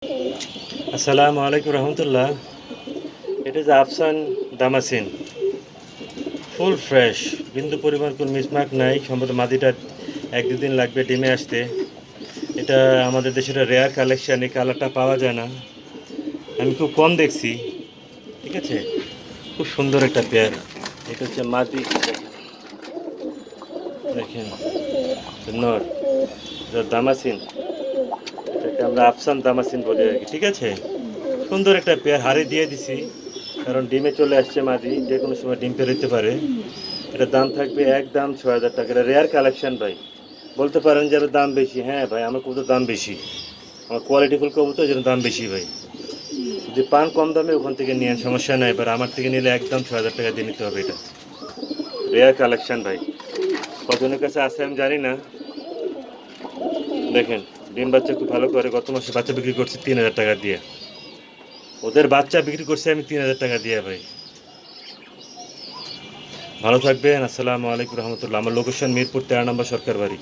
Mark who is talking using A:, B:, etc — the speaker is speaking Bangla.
A: আসসালামু আলাইকুম রহমতুল্লাহ। এটা যে আফসান দামাসিন, ফুল ফ্রেশ, বিন্দু পরিমাণ কোনো মিসমার্ক নাই। সম্ভবত মাদিটা 1-2 দিন লাগবে ডিমে আসতে। এটা আমাদের দেশের রেয়ার কালেকশান, এই কালারটা পাওয়া যায় না, আমি খুব কম দেখছি। ঠিক আছে, খুব সুন্দর একটা পেয়ার। এটা হচ্ছে মাদি, দেখেন নর, এটা দামাসিন, এটাকে আমরা আফসান দামাসিন বলি আর কি। ঠিক আছে, সুন্দর একটা পেয়ার হারে দিয়ে দিছি, কারণ ডিমে চলে আসছে মাদি, যে কোনো সময় ডিম পেরোতে পারে। এটার দাম থাকবে একদম 6,000 টাকা। এটা রেয়ার কালেকশান ভাই। বলতে পারেন যে এর দাম বেশি, হ্যাঁ ভাই, আমার কবুতর দাম বেশি, আমার কোয়ালিটিফুল কবুতর, যেন দাম বেশি ভাই। যদি পান কম দামে ওখান থেকে নিয়ে সমস্যা নাই, এবার আমার থেকে নিলে একদম 6,000 টাকা দিয়ে নিতে হবে। এটা রেয়ার কালেকশান ভাই, কজনের কাছে আছে আমি জানি না। দেখেন, ডিম বাচ্চা খুব ভালো করে। গত মাসে বাচ্চা বিক্রি করছি 3,000 টাকা দিয়ে, ওদের বাচ্চা বিক্রি করছি আমি 3,000 টাকা দিয়ে ভাই। ভালো থাকবেন। আসসালামু আলাইকুম রহমতুল্লাহ। আমার লোকেশন মিরপুর 13 নম্বর সরকার বাড়ি।